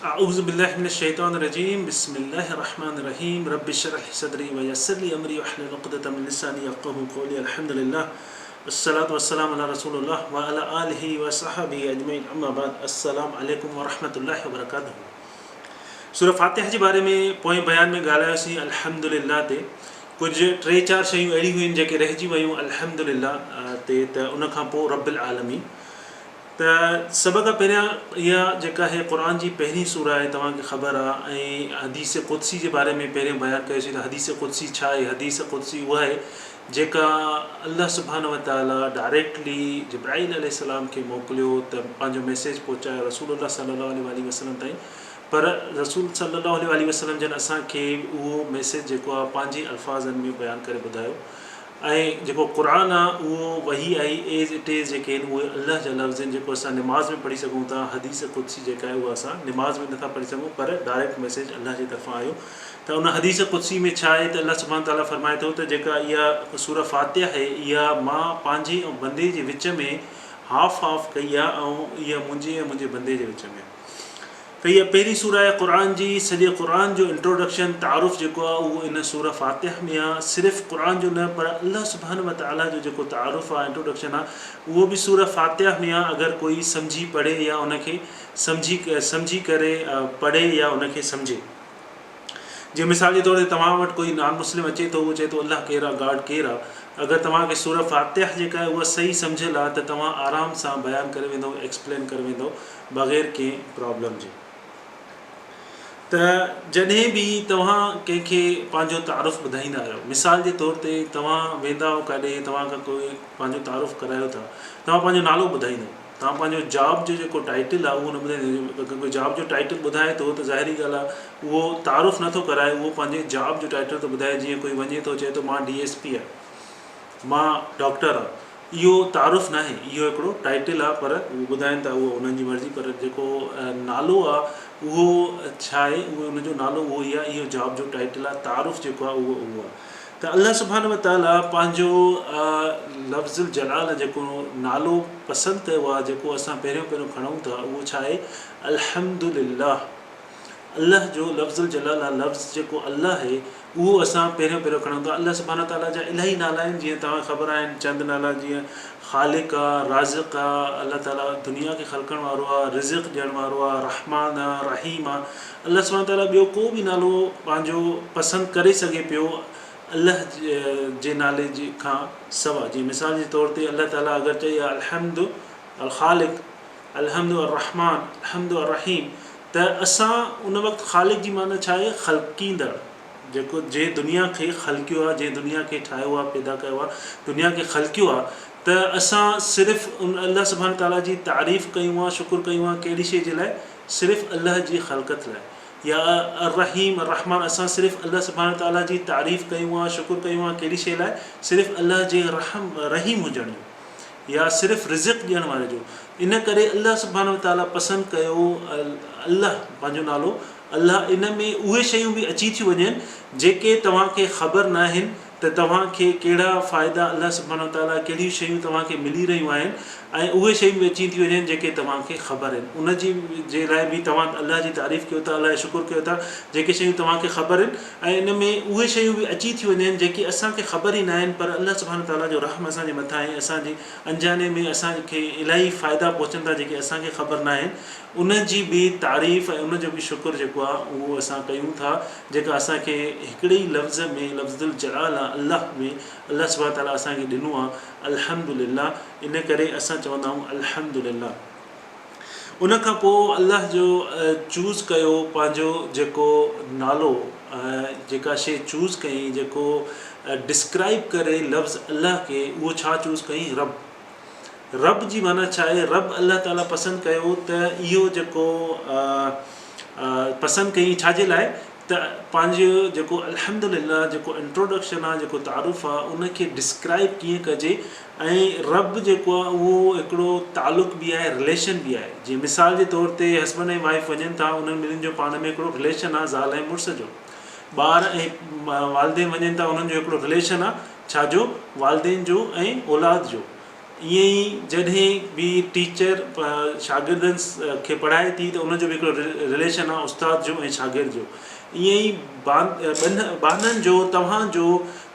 أعوذ بالله من الشيطان الرجيم بسم الله الرحمن الرحيم رب اشرح لي صدري ويسر لي أمري واحلل عقدة من لساني يفقهوا قولي الحمد لله والصلاة والسلام على رسول الله وعلى آله وصحبه أجمعين أما بعد السلام عليكم ورحمة الله وبركاته सूरह फातिहा जे बारे में पोएं बयान में ॻाल्हायोसीं अल्हम्दुलिल्लाह ते कुझु 3-4 शयूं अहिड़ियूं आहिनि जेके रहिजी वियूं अल्हम्दुलिल्लाह ते त उन खां पोइ रब्बिल आलमीन त सभ खां पहिरियां इहा जेका आहे क़ुरान जी पहिरीं सूरह आहे तव्हांखे ख़बर आहे ऐं हदीस क़ुदसी जे बारे में पहिरियों बयानु कयोसीं त हदीस क़ुदसी छा आहे। हदीस क़ुदसी उहा आहे जेका अल्लाह सुब्हानहु व तआला डायरेक्टली जिब्राईल अलैहिस्सलाम खे मोकिलियो त पंहिंजो मैसेज पहुचायो रसूलुल्लाह सल्लल्लाहु अलैहि वसल्लम ताईं, पर रसूल सल्लल्लाहु अलैहि वसल्लम जन असांखे उहो मैसेज जेको आहे पंहिंजे अल्फाज़नि में बयानु करे ॿुधायो ऐं जेको क़ुरान आहे उहो वही आई एज इट इज़ जेके आहिनि उहे अल्लाह जा लफ़्ज़ आहिनि जेको असां निमाज़ में पढ़ी सघूं था। हदीस क़ुदसी जेका आहे उहा असां निमाज़ में नथा पढ़ी सघूं पर डायरेक्ट मैसेज अल्लाह जी तरफ़ां आयो। त उन हदीस क़ुदसी में छा आहे त अल्लाह सुब्हानहु तआला फ़रमाए थो त जेका इहा सूरह फातिहा आहे इहा मां पंहिंजे ऐं बंदे जे विच में हाफ़ कई आहे ऐं इहा मुंहिंजे ऐं मुंहिंजे बंदे जे विच में। त इहा पहिरीं सूरह आहे क़ुरान जी। सॼे क़ुरान जो इंट्रोडक्शन तारुफ़ जेको आहे उहो इन सूरह फातिहा में आहे। सिर्फ़ु क़ुरान जो न पर अल्लाह सुब्हानहु व तआला जो जेको तारुफ़ आहे इंट्रोडक्शन आहे उहो बि सूरह फातिहा में आहे। अगरि कोई सम्झी पढ़े या उनखे सम्झी करे पढ़े या उनखे सम्झे। जीअं मिसाल जे तौर ते तव्हां वटि कोई नॉन मुस्लिम अचे थो, उहो चए थो अल्लाह केरु आहे, गॉड केरु आहे, अगरि तव्हांखे सूरह फातिहा जेका आहे उहा सही सम्झियल आहे त तव्हां आराम सां बयानु करे वेंदो, एक्सप्लेन करे वेंदो बग़ैर कंहिं प्रॉब्लम जे। त जॾहिं बि तव्हां कंहिंखे पंहिंजो तारुफ़ ॿुधाईंदा आहियो, मिसाल जे तौर ते तव्हां वेंदा हो काॾे, तव्हांखां कोई पंहिंजो तारुफ़ करायो था, तव्हां पंहिंजो नालो ॿुधाईंदो, तव्हां पंहिंजो जॉब जो जेको टाइटल आहे उहो न ॿुधाईंदो। अगरि कोई जॉब जो टाइटल ॿुधाए थो त ज़ाहिरी ॻाल्हि आहे उहो तारुफ़ नथो कराए, उहो पंहिंजे जॉब जो टाइटल थो ॿुधाए। जीअं कोई वञे थो चए थो मां DSP आहे, मां डॉक्टर आहे, इहो तारुफ़ न आहे, इहो हिकिड़ो टाइटल आहे पर उहो ॿुधाइनि था उहो उन्हनि जी मर्ज़ी। पर जेको नालो आहे उहो छा आहे, उहो उनजो नालो उहो ई आहे, इहो जॉब जो टाइटल आहे, तारुफ़ जेको आहे उहो आहे। त अल्लाह सुब्हानहु व तआला पंहिंजो लफ़्ज़ुल जलाल जेको नालो पसंदि कयो आहे, जेको असां पहिरियों खणूं था उहो छा आहे, अल्हम्दुलिल्लाह। अल्लाह जो लफ़्ज़ुल जलाल आहे, लफ़्ज़ जेको अल्लाह आहे उहो असां पहिरियों खणूं था। अल्लाह सुब्हानहु तआला जा इलाही नाला आहिनि, जीअं तव्हांखे ख़बर आहिनि चंद नाला, जीअं ख़ालिक़ आहे, राज़िक़ आहे, अल्लाह ताला दुनिया खे ख़लक़ण वारो आहे, रिज़िक़ ॾियण वारो आहे, रहमान आहे, रहीम आहे। अल्लाह सुब्हानहु तआला ॿियो को बि नालो पंहिंजो पसंदि करे सघे पियो अल्लाह जे नाले जे खां सवाइ। जीअं मिसाल जे तौर ते अल्लाह ताला अगरि चई अलहम्दु अल ख़ालिक़, अलहम्दु अर रहमान, अलहम्दु अर रहीम, त असां उन वक़्तु ख़ालिक़ जी माना छा आहे, ख़लक़ींदड़, जेको जे दुनिया खे ख़लक़ियो आहे, जे दुनिया खे ठाहियो आहे, पैदा कयो आहे, दुनिया खे ख़लक़ियो आहे। त असां सिर्फ़ु उन अल्लाह सुब्हानहु तआला जी तारीफ़ कयूं आहे, शुक्र कयूं आहे, कहिड़ी शइ जे लाइ, सिर्फ़ु अल्लाह जी ख़लक़त लाइ। या रहीम रहमान, असां सिर्फ़ु अल्लाह सुब्हानहु तआला जी तारीफ़ कयूं आहे, शुक्र कयूं आहे, कहिड़ी शइ लाइ, सिर्फ़ु अल्लाह जे रहीम हुजण जो या सिर्फ़ु रिज़िक़ ॾियण वारे जो। इन करे अल्लाह सुब्हानहु तआला पसंदि कयो अल्लाह पंहिंजो नालो अल्लाह। इन में उहे शयूं बि अची थियूं वञनि जेके तव्हांखे ख़बर न आहिनि त तव्हांखे कहिड़ा फ़ाइदा अल्लाह सुब्हानहु तआला, कहिड़ियूं शयूं तव्हांखे मिली रहियूं आहिनि, ऐं उहे शयूं बि अची थियूं वञनि जेके तव्हांखे ख़बर आहिनि। उन जी जे लाइ बि तव्हां अल्लाह जी तारीफ़ कयो था, अल्लाह जो शुक्र कयो था, जेके शयूं तव्हांखे ख़बर आहिनि। ऐं इन में उहे शयूं बि अची थियूं वञनि जेके असांखे ख़बर ई न आहिनि, पर अल्लाह सुब्हानहु तआला जो रहम असांजे मथां आहे, असांजे अंजाने में असांखे इलाही फ़ाइदा पहुचनि था जेके असांखे ख़बर न आहिनि। उन जी बि तारीफ़ ऐं उन जो बि शुक्र जेको आहे उहो असां कयूं था, जेका असांखे हिकिड़े ई लफ़्ज़ में लफ़्ज़ुल जलाल आहे अल्लाह में अल्लाह सुब्हानहु तआला असांखे ॾिनो आहे अल्हम्दुलिल्लाह। इन करे असां चवंदा आहियूं अल्हम्दुलिल्लाह। उन खां पोइ अल्लाह जो चूज़ कयो पंहिंजो जेको नालो, जेका शइ चूज़ कई, जेको डिस्क्राइब करे लफ़्ज़ अल्लाह खे, उहो छा चूज़ कई, रब। रब जी माना छा आहे, रब अल्लाह ताला पसंदि कयो त इहो जेको पसंदि कई छाजे लाइ, त पंहिंजो जेको अल्हम्दुलिल्लाह जेको इंट्रोडक्शन आहे, जेको तारुफ़ आहे, उनखे डिस्क्राइब कीअं कजे। ऐं रब जेको आहे उहो हिकिड़ो तालुक़ बि आहे, रिलेशन बि आहे। जीअं मिसाल जे तौर ते हस्बैंड ऐं वाइफ वञनि था, उन्हनि ॿिन्हिनि जो पाण में हिकिड़ो रिलेशन आहे, ज़ाल ऐं मुड़ुस जो। ॿार ऐं वालदेन वञनि था, उन्हनि जो हिकिड़ो रिलेशन आहे, छाजो, वालदेन जो ऐं औलाद जो। ईअं ई जॾहिं बि टीचर शागिर्दनि खे पढ़ाए थी त उनजो बि हिकिड़ो रिलेशन आहे उस्ताद जो ऐं शागिर्द जो। ईअं ई बाननि जो तव्हांजो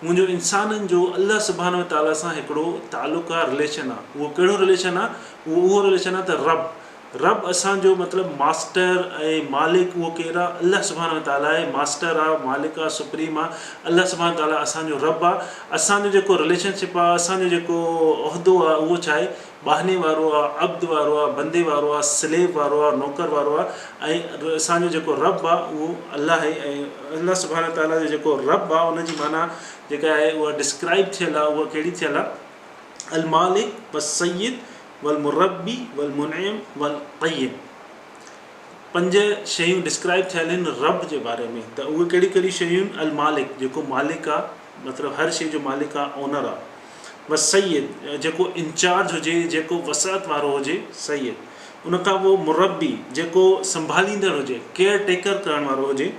मुंहिंजो इंसाननि जो अल्लाह सुब्हानहू व तआला सां हिकिड़ो तालुक़ु आहे, रिलेशन आहे। उहो कहिड़ो रिलेशन आहे? उहो रिलेशन आहे त रब असांजो मतिलबु मास्टर ऐं मालिक उहो केरु आहे? अल्लाह सुब्हानहू व तआला आहे। मास्टर आहे, मालिक आहे, सुप्रीम आहे, अल्लाह सुब्हानहू व तआला असांजो रब आहे। असांजो जेको रिलेशनशिप आहे, असांजो जेको उहिदो आहे उहो छा आहे? बाहने वारो आहे, अब्द वारो आहे, बंदे वारो आहे, स्लेव वारो आहे, नौकर वारो आहे। ऐं असांजो जेको रब आहे उहो अल्लाह आहे। ऐं अल्लाह सुब्हानहू व तआला जो जेको रब आहे उनजी माना जेका आहे उहा डिस्क्राइब थियल आहे। उहा कहिड़ी थियल आहे? अल मालिक व सय्यद वल मुरब्बी वल मुनइम वल क़य्यिम। 5 शयूं डिस्क्राइब थियल आहिनि रब जे बारे में। त उहे कहिड़ी कहिड़ी शयूं? अल मालिक जेको मालिक आहे, मतिलबु हर शइ जो मालिक आहे, ओनर आहे। व सय्यद जेको इंचार्ज हुजे, जेको वसात वारो हुजे, सय्यद। उनखां पोइ मुरब्बी जेको संभालींदड़ हुजे, केयर टेकर करण वारो हुजे।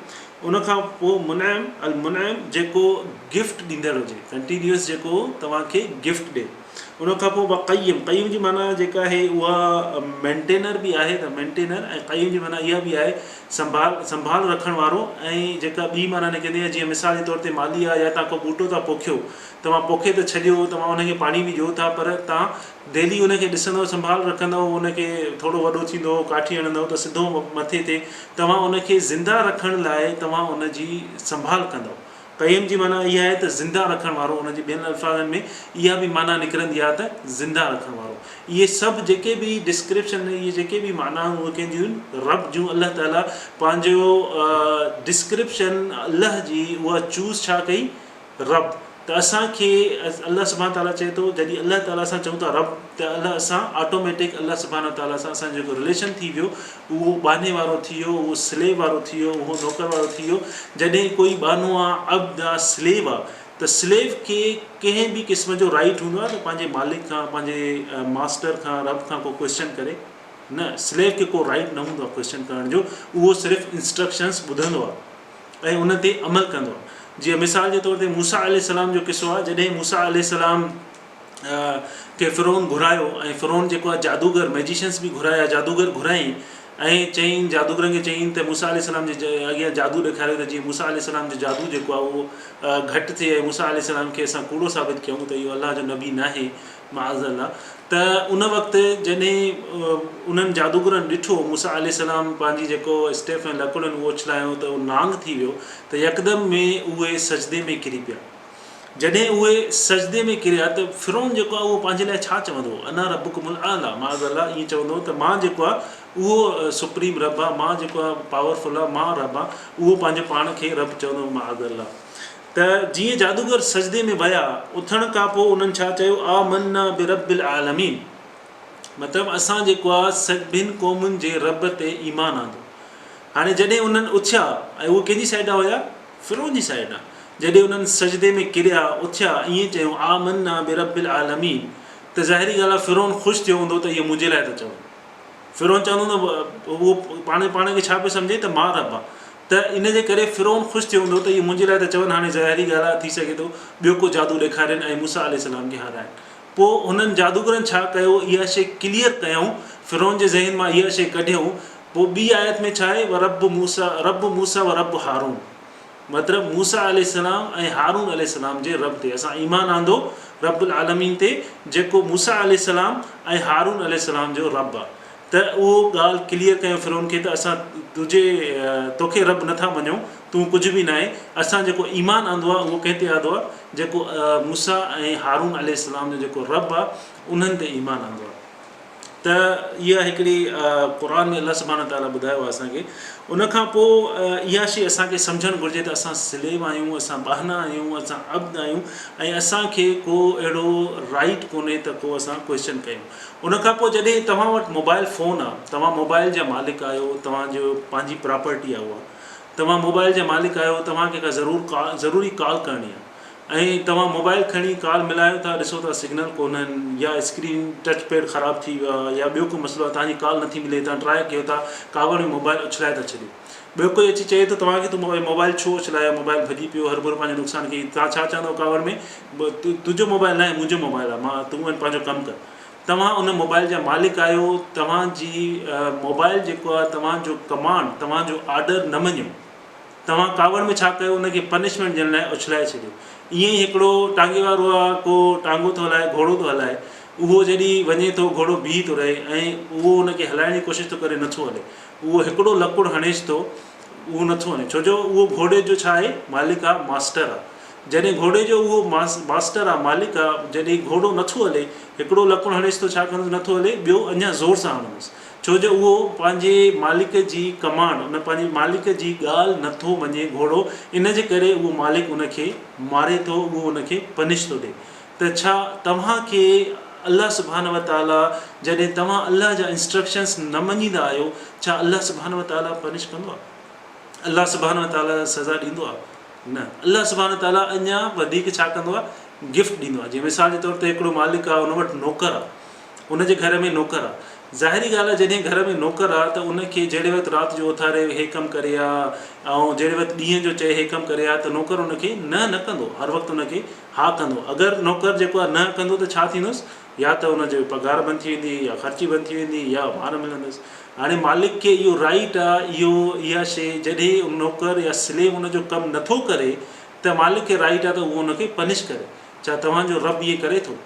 उनखां पोइ मुनइम अल मुनइम जेको गिफ्ट ॾींदड़ हुजे, कंटिन्यूअस जेको तव्हांखे गिफ्ट ॾिए। उनखां पोइ क़य्यिम, क़य्यिम जी माना जेका आहे उहा मेंटेनर बि आहे त मेंटेनर, ऐं क़य्यिम जी माना इहा बि आहे संभाल रखण वारो। ऐं जेका ॿी माना निकिरंदी आहे, जीअं मिसाल जे तौर ते माली आहे, या तव्हां को ॿूटो था पोखियो, तव्हां पोखे त छॾियो, तव्हां उनखे पाणी बि ॾियो था, पर तव्हां डेली उनखे ॾिसंदव, संभाल रखंदव, उनखे थोरो वॾो थींदो, काठी हणंदव त सिधो मथे थिए। तव्हां उनखे ज़िंदा रखण लाइ तव्हां उनजी संभाल कंदव। क़य्यिम जी माना इहा आहे त ज़िंदा रखण वारो। उनजी ॿियनि अल्फाज़नि में इहा बि माना निकिरंदी आहे त ज़िंदा रखण वारो। इहे सभु जेके बि डिस्क्रिप्शन, इहे जेके बि माना उहे कंहिंजियूं आहिनि रब जूं। अल्लाह ताला पंहिंजो डिस्क्रिप्शन अल्लाह जी उहा चूज़ छा कई? रब। त असांखे अल्लाह सुब्हानहू ताला चए थो, जॾहिं अल्लाह ताला सां चऊं था रब, त अल्लाह असां ऑटोमेटिक अल्लाह सुब्हानहू ताला सां असांजो जेको रिलेशन थी वियो उहो बाने वारो थी वियो, उहो स्लेव वारो थी वियो, उहो नौकर वारो थी वियो। जॾहिं कोई बानो आहे, अब्द आहे, स्लेव आहे, त स्लेव खे कंहिं बि क़िस्म जो राइट हूंदो आहे त पंहिंजे मालिक खां, पंहिंजे मास्टर खां, रब खां को क्वेश्चन करे? न, स्लेव खे को राइट न हूंदो आहे क्वेश्चन करण जो। उहो सिर्फ़ु इंस्ट्रक्शन्स ॿुधंदो आहे ऐं उन ते अमल कंदो आहे। जीअं मिसाल जे तौर ते मूसा अलैहिस्सलाम जो किस्सो आहे। जॾहिं मूसा अलैहिस्सलाम खे फ़िरौन घुरायो, ऐं फ़िरौन जेको आहे जादूगर, मैजिशियंस बि घुराया, जादूगर घुराईं, ऐं चईं, जादूगरनि खे चईं त मूसा अलैहिस्सलाम जे अॻियां जादू ॾेखारियो त जीअं मूसा अलैहिस्सलाम जो जादू जेको आहे उहो घटि थिए, ऐं मूसा अलैहिस्सलाम खे असां कूड़ो साबित कयूं त इहो अल्लाह जो नबी न आहे, माअज़ल्लाह। त उन वक़्तु जॾहिं उन्हनि जादूगरनि ॾिठो मूसा अलैहिस्सलाम पंहिंजी जेको स्टेफ ऐं लकड़नि उहो उछलायो त उहो नांग थी वियो, त यकदम में उहे सजदे में किरी पिया। जॾहिं उहे सजदे में किरिया त फ़िरौन जेको आहे उहो पंहिंजे लाइ छा चवंदो? अना रब्बुकुमुल आला, माअज़ल्लाह ईअं चवंदो त मां जेको आहे उहो सुप्रीम रब आहे, मां जेको आहे पावरफुल आहे, मां रब आहे। उहो पंहिंजे पाण खे रब चवंदो, माअज़ल्लाह। त जीअं जादूगर सजदे में विया, उथण खां पोइ उन्हनि छा चयो? आमन्ना बिरब्बिल आलमीन, मतिलबु असां जेको आहे सभिनि क़ौमुनि जे रब ते ईमान आंदो। हाणे जॾहिं उन्हनि उथिया, ऐं उहे कंहिंजी साइड आहे हुया? फ़िरौन जी साइड आहे। जॾहिं उन्हनि सजदे में किरिया, उथिया, ईअं चयूं आमन्ना बिरब्बिल आलमीन, त ज़ाहिरी ॻाल्हि आहे फ़िरौन ख़ुशि थियो हूंदो त इहे मुंहिंजे लाइ था चवनि। फ़िरौन चवंदो न, उहो पाण खे छा पियो सम्झे त मां रब आहे, त इन जे करे फ़िरौन ख़ुशि थियो हूंदो त इहे मुंहिंजे लाइ था चवनि। हाणे ज़ाहिरी ॻाल्हि आहे, थी सघे थो ॿियो को जादू ॾेखारीनि ऐं मूसा अलैहिस्सलाम खे हाराइनि। पोइ हुननि जादूगरनि छा कयो? इहा शइ क्लियर कयूं, फ़िरौन जे ज़हन मां इहा शइ कढियऊं। पोइ ॿी आयत में छा आहे? रब मूसा व रब हारून, मतिलबु मूसा अलैहिस्सलाम ऐं हारून अलैहिस्सलाम जे रब ते असां ईमान आंदो, रब्बुल आलमीन ते, जेको मूसा अलैहिस्सलाम ऐं हारून अलैहिस्सलाम जो रब आहे। त उहो ॻाल्हि क्लियर कयूं फ़िरौन खे त असां तोखे रब नथा मञूं, तूं कुझु बि न आहे। असां जेको ईमान आंदो आहे उहो कंहिं ते आंदो आहे? जेको मूसा ऐं हारून अलैहिस्सलाम जो जेको रब आहे उन्हनि ते ईमान आंदो आहे। त इहा हिकिड़ी क़ुर में अल्लाह सुब्हानहू ताला ॿुधायो आहे असांखे। उनखां पोइ इहा शइ असांखे सम्झणु घुरिजे त असां स्लेव आहियूं, असां बहाना आहियूं, असां अब्द आहियूं, ऐं असांखे को अहिड़ो राइट कोन्हे त को असां क्वेश्चन कयूं। उनखां पोइ जॾहिं तव्हां वटि मोबाइल फ़ोन आहे, तव्हां मोबाइल जा मालिक आहियो, तव्हांजो पंहिंजी प्रॉपर्टी आहे उहा, तव्हां मोबाइल जा मालिक आहियो, तव्हांखे का ज़रूरी कॉल करणी आहे, ऐं तव्हां मोबाइल खणी कॉल मिलायो था, ॾिसो था सिग्नल कोन्हनि, या स्क्रीन टच पैड ख़राबु थी वियो आहे, या ॿियो को मसइलो आहे, तव्हांजी कॉल नथी मिले, तव्हां ट्राए कयो था, कावड़ में मोबाइल उछलाए था छॾियो। ॿियो कोई अची चए थो तव्हांखे तूं मोबाइल छो उछलायो, मोबाइल भॼी पियो, हर भुर पंहिंजो नुक़सानु कई। तव्हां छा चवंदव कावड़ में? तुंहिंजो मोबाइल न आहे, मुंहिंजो मोबाइल आहे, तूं पंहिंजो कमु कर। तव्हां उन मोबाइल जा मालिक आहियो, तव्हांजी मोबाइल जेको आहे तव्हांजो कमांड, तव्हांजो ऑर्डर न मञियो, तव्हां कावड़ में छा कयो, उनखे पनिशमेंट ॾियण लाइ उछलाए छॾियो। ईअं ई हिकिड़ो टांगे वारो आहे, को टांगो थो हलाए, घोड़ो थो हलाए, उहो जॾहिं वञे थो घोड़ो बीह थो रहे ऐं उहो उनखे हलाइण जी कोशिशि थो करे, नथो हले, उहो हिकिड़ो लकुड़ हणेसि थो, उहो नथो वञे, छो जो उहो घोड़े जो छा आहे, मालिक आहे, मास्टर आहे। जॾहिं घोड़े जो उहो मास्टर आहे, मालिक आहे, जॾहिं घोड़ो नथो हले, हिकिड़ो लकुड़ हणेसि थो, छा कंदुसि, नथो हले, ॿियो अञा ज़ोर सां हणंदुसि, छो जो उहो पंहिंजे मालिक जी कमांड, उन पंहिंजे मालिक जी ॻाल्हि नथो मञे घोड़ो, इन जे करे उहो मालिक उनखे मारे थो, उहो उनखे पनिश थो ॾिए। त छा तव्हांखे अल्लाह सुब्हानहू व तआला, जॾहिं तव्हां अल्लाह जा इंस्ट्रक्शन्स न मञींदा आहियो, छा अल्लाह सुब्हानहू व तआला पनिश कंदो आहे? अल्लाह सुब्हानहू व तआला सज़ा ॾींदो आहे? न। अल्लाह सुब्हानहू व तआला अञा वधीक छा कंदो आहे, गिफ्ट ॾींदो आहे। जीअं मिसाल जे तौर ते हिकिड़ो मालिक आहे, उन वटि नौकर आहे, उनजे घर में नौकर आहे, ज़ाहिरी ॻाल्हि आहे, जॾहिं घर में नौकर आहे त उनखे जहिड़े वक़्तु राति जो उथारे हे कमु करे आ, ऐं जहिड़े वक़्तु ॾींहं जो चए हे कमु करे आ, त नौकर उनखे न कंदो, हर वक़्तु उनखे हा कंदो। अगरि नौकर जेको आहे न कंदो त छा थींदुसि, या त उनजो पघार बंदि थी वेंदी, या ख़र्ची बंदि थी वेंदी, या मार मिलंदुसि। हाणे मालिक खे इहो राइट आहे, इहा शइ जॾहिं नौकर या स्लेव उनजो कमु नथो करे, त मालिक खे राइट आहे त उहो उनखे पनिश करे। छा तव्हांजो रब इहे करे थो?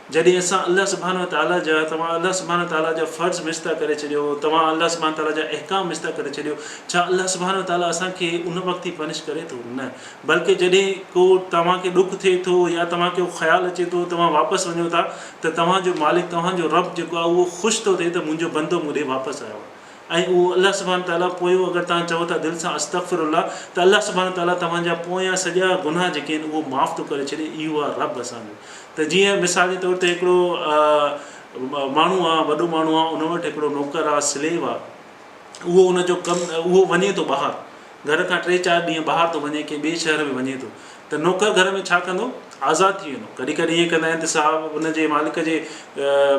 जॾहिं असां अल्लाह सुब्हानहू व तआला जा, तव्हां अल्लाह सुब्हानहू व तआला जा फ़र्ज़ मिस था करे छॾियो, तव्हां अल्लाह सुब्हानहू व तआला जा अहकाम मिस था करे छॾियो, छा अल्लाह सुब्हानहू व तआला असांखे उन वक़्तु ई पनिश करे थो? न। बल्कि जॾहिं को तव्हांखे ॾुख थिए थो, या तव्हांखे उहो ख़्यालु अचे थो, तव्हां वापसि वञो था, त तव्हांजो मालिक, तव्हांजो रब जेको आहे, उहो ख़ुशि थो थिए त मुंहिंजो बंदो मूं ॾे वापसि आयो आहे। ऐं उहो अल्लाह सुब्हानहू व तआला पोयों अगरि तव्हां चओ था दिलि सां अस्तग़फिरुल्लाह, त अल्लाह सुब्हानहू व तआला तव्हांजा पोयां सॼा गुनाह जेके आहिनि उहो माफ़ु थो करे छॾे। इहो आहे रब असांजो। त जीअं मिसाल जे तौर ते हिकिड़ो माण्हू आहे, वॾो माण्हू आहे, उन वटि हिकिड़ो नौकर आहे, स्लेव आहे, उहो उनजो कमु, उहो वञे थो ॿाहिरि, घर खां 3-4 ॾींहं ॿाहिरि थो वञे, कंहिं ॿिए शहर में वञे थो, त नौकर घर में छा कंदो, आज़ादु थी वेंदो। कॾहिं कॾहिं ईअं कंदा आहिनि त साहब उनजे मालिक जे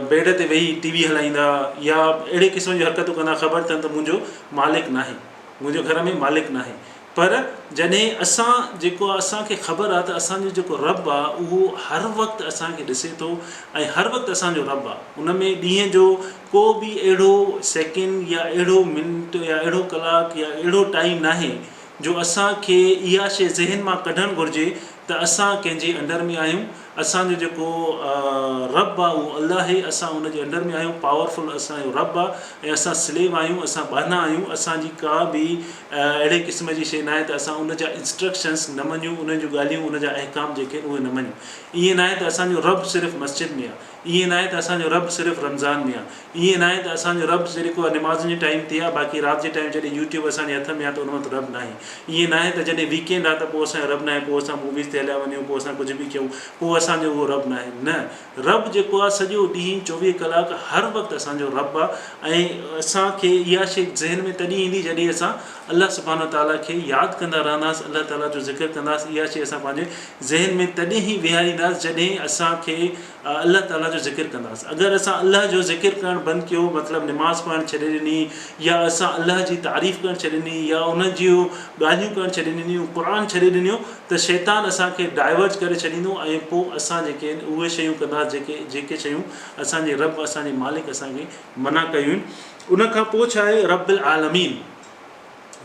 बेड ते वेही टीवी हलाईंदा, या अहिड़े क़िस्म जूं हरकतूं कंदा, ख़बर अथनि त मुंहिंजो मालिक नाहे, मुंहिंजो घर में मालिक नाहे। पर जॾहिं असां जेको आहे, असांखे ख़बर आहे त असांजो जेको रब आहे उहो हर वक़्तु असांखे ॾिसे थो, ऐं हर वक़्तु असांजो रब आहे। उन में ॾींहं जो को बि अहिड़ो सेकेंड, या अहिड़ो मिंट, या अहिड़ो कलाकु, या अहिड़ो टाइम नाहे जो असांखे इहा शइ ज़हन मां कढणु घुरिजे त असां कंहिंजे अंडर में आहियूं। असांजो जेको रब आहे उहो अल्लाह आहे, असां उनजे अंडर में आहियूं, पावरफुल असांजो रब आहे, ऐं असां स्लेव आहियूं, असां बाना आहियूं। असांजी का बि अहिड़े क़िस्म जी शइ न आहे त असां उनजा इंस्ट्रक्शन्स न मञूं, उन जूं ॻाल्हियूं, उनजा अहकाम जेके आहिनि उहे न मञूं। ईअं न आहे त असांजो रब सिर्फ़ु मस्जिद में आहे, ईअं न आहे त असांजो रब सिर्फ़ु रमज़ान में आहे, ईअं न आहे त असांजो रब जेको आहे निमाज़ जे टाइम ते आहे, बाक़ी राति जे टाइम जॾहिं यूट्यूब असांजे हथ में आहे त उन वक़्तु रब न आहे। ईअं न आहे त जॾहिं वीकेंड आहे त पोइ असांजो रब न आहे, पोइ असां मूवीज़ ते हलिया वञूं, पोइ असां कुझु बि कयूं, पोइ असांजो उहो रब न आहे। न, रब जेको आहे सॼो ॾींहुं 24 कलाक हर वक़्तु असांजो रब आहे। ऐं असांखे इहा शइ ज़हन में तॾहिं ईंदी जॾहिं असां अल्लाह सुब्हानहू व तआला खे यादि कंदा रहंदासीं, अल्लाह ताला जो ज़िक्र कंदासीं। इहा शइ असां पंहिंजे ज़हन में तॾहिं ई विहारींदासीं जॾहिं असांखे अल्लाह ताला जो ज़िक्र कंदासीं। अगरि असां अल्लाह जो ज़िक्र करणु बंदि कयो, मतिलबु निमाज़ पढ़णु छॾे ॾिनी, या असां अल्लाह जी तारीफ़ करणु छॾे ॾिनी, या उन जूं ॻाल्हियूं करणु छॾे ॾिनियूं, क़ुर छॾे ॾिनियूं, त शैतान असांखे डाइवर्ट करे छॾींदो, ऐं पोइ असां जेके आहिनि उहे शयूं कंदासीं जेके शयूं असांजे रब, असांजे मालिक असांखे मना कयूं आहिनि। उनखां पोइ छा आहे, रब्बिल आलमीन।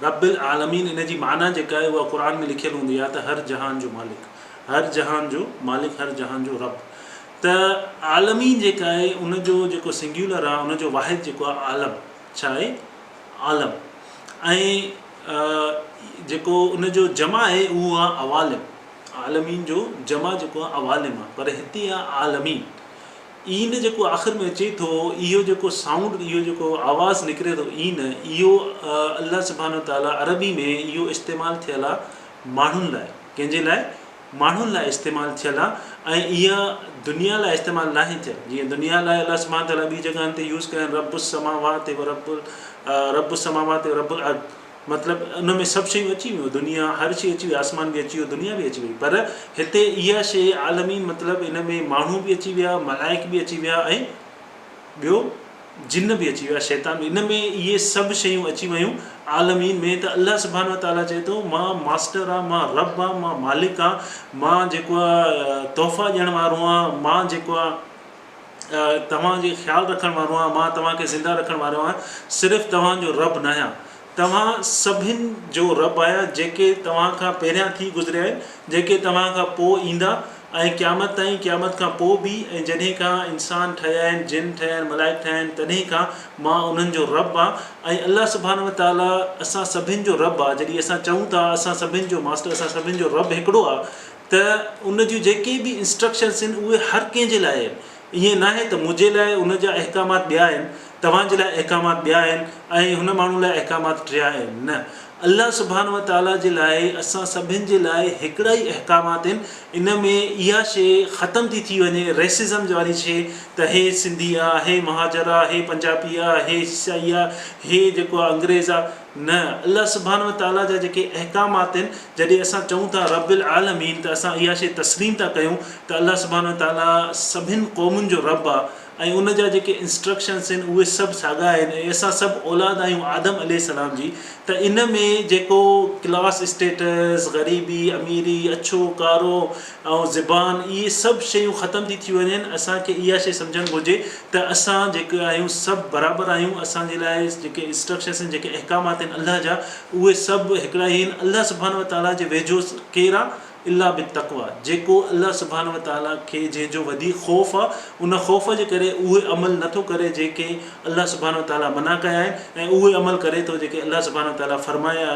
रब्बिल आलमीन इन जी माना जेका आहे उहा क़ुर में लिखियलु हूंदी आहे त हर जहान जो मालिक, हर जहान जो मालिक, हर जहान जो रब। त आलमीन जेका आहे उनजो जेको सिंग्युलर आहे, उनजो वाहिद जेको आहे आलम, छा आहे, आलम। ऐं जेको उनजो जमा आहे उहो आहे अवालिम। आलमीन जो जमा जेको आहे अवालिम आहे, पर हिते आहे आलमीन। ईन जेको आख़िर में अचे थो, इहो जेको साउंड, इहो जेको आवाज़ु निकिरे थो ईन, इहो अल्लाह सुब्हानहू व तआला अरबी में इहो इस्तेमालु थियल आहे माण्हुनि लाइ। कंहिंजे लाइ? माण्हुनि लाइ इस्तेमालु थियल आहे। ऐं इहा दुनिया लाइ इस्तेमालु न आहे थियल। जीअं दुनिया लाइ अल्लाह सुब्हानहू व तआला ॿी जॻहियुनि ते यूज़ कनि, रब्बुस समावाति व रब्बुल अर्द, मतिलबु उन में सभु शयूं अची वियूं, दुनिया हर शइ अची वई, आसमान बि अची वियो, दुनिया बि अची वई। पर हिते इहा शइ आलमीन, मतिलबु इन में माण्हू बि अची विया, मलाइक बि अची विया, ऐं ॿियो जिन बि अची विया, शैतान बि। इन में इहे सभु शयूं अची वियूं आलमीन में। त अल्लाह सुब्हानहू व तआला चए थो, मां मास्टर आहे, मां रब आहे, मां मालिक आहे, मां जेको आहे तोहफ़ा ॾियण वारो आहियां, मां जेको आहे तव्हांजे ख़्यालु रखण वारो आहियां, मां तव्हांखे ज़िंदा रखण वारो आहियां, सिर्फ़ु तव्हांजो रब न आहियां, तव्हां सभिनि जो रब आहियां, जेके तव्हां खां पहिरियां थी गुज़रिया आहिनि, जेके तव्हां खां पोइ ईंदा ऐं क़यामत ताईं, क़यामत खां पोइ बि, ऐं जॾहिं खां इंसान ठहिया आहिनि, जिन ठहिया आहिनि, मलाइक ठहिया आहिनि, तॾहिं खां मां उन्हनि जो रब आहे। ऐं अल्लाह सुब्हानहु व तआला असां सभिनि जो रब आहे। जॾहिं असां चऊं था असां सभिनि जो मास्टर, असां सभिनि जो रब हिकिड़ो आहे, त उन जूं जेके बि इंस्ट्रक्शन्स आहिनि उहे हर कंहिंजे लाइ आहिनि। ईअं न आहे त मुंहिंजे लाइ उन जा अहकामात ॿिया आहिनि, तव्हांजे लाइ अहकामात ॿिया आहिनि ऐं हुन माण्हू लाइ अहकामात टिया आहिनि। न, अल्लाह सुब्हानहु व तआला जे लाइ असां सभिनि जे लाइ हिकिड़ा ई अहकामात आहिनि। इन में इहा शइ ख़तमु थी वञे, रेसिज़म वारी शइ, त हे सिंधी आहे, हे महाजर आहे, हे पंजाबी आहे, हे ईसाई आहे, हे जेको आहे अंग्रेज़ आहे। न, अल्लाह सुब्हानहु व तआला जा जेके अहकामात आहिनि, जॾहिं असां चऊं था रब्बिल आलमीन, त असां इहा शइ तस्लीम था कयूं त अल्लाह सुब्हानहु व तआला सभिनि क़ौमुनि जो रब आहे ऐं उन जा जेके इंस्ट्रक्शन्स आहिनि उहे सभु साॻा आहिनि। ऐं असां सभु औलाद आहियूं आदम अलैहिस्सलाम जी। त इन में जेको क्लास स्टेटस, ग़रीबी, अमीरी, अछो कारो ऐं ज़बान, इहे सभु शयूं ख़तमु थी वञनि। असांखे इहा शइ सम्झणु घुरिजे त असां जेके आहियूं सभु बराबरि आहियूं। असांजे लाइ जेके इंस्ट्रक्शन्स आहिनि, जेके अहकामात आहिनि अल्लाह जा, उहे सभु हिकिड़ा ई आहिनि। अल्लाह सुब्हानहु व तआला जे वेझो केरु आहे? इल्ला बित्तक़वा, जेको अल्लाह सुब्हानहु व तआला खे जंहिंजो वधीक ख़ौफ़ आहे, उन ख़ौफ़ जे करे उहे अमल नथो करे जेके अल्लाह सुब्हानहु व तआला मना कया आहिनि, ऐं उहे अमल करे थो जेके अल्लाह सुब्हानहु व तआला फरमाया,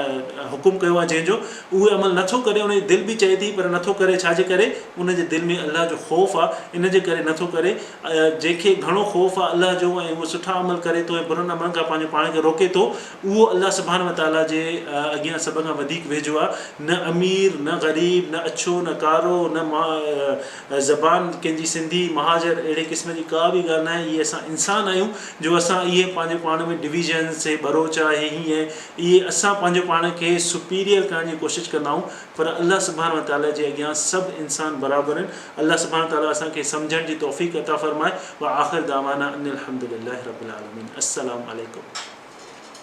हुकुम कयो आहे जंहिंजो, उहे अमल नथो करे। उन जी दिलि बि चए थी पर नथो करे, छाजे करे? उन जे दिलि में अल्लाह जो ख़ौफ़ आहे, इन जे करे नथो करे। जंहिंखे घणो ख़ौफ़ आहे अल्लाह जो ऐं उहो सुठा अमल करे थो ऐं बुरनि अमलनि खां पंहिंजो पाण खे रोके थो, उहो अल्लाह सुब्हानहु व तआला जे अॻियां सभ खां वधीक वेझो आहे। न अमीर, न ग़रीब, न अछो, न कारो, न ज़बान कंहिंजी सिंधी, महाजर, अहिड़े क़िस्म जी का बि ॻाल्हि न आहे। इहे असां इंसान आहियूं जो असां इहे पंहिंजे पाण में डिविजन्स, हे बरोच आहे, हीअं, इहे असां पंहिंजे पाण खे सुपीरियर करण जी कोशिशि कंदा आहियूं। पर अल्लाह सुब्हानहु व तआला जे अॻियां सभु इंसान बराबरि आहिनि। अल्लाह सुब्हानहु व तआला असांखे सम्झण जी तौफ़ीक़ अता फ़रमाए। व आख़िर दावाना अनिल हम्दुलिल्लाहि रब्बिल आलमीन। अस्सलामु अलैकुम।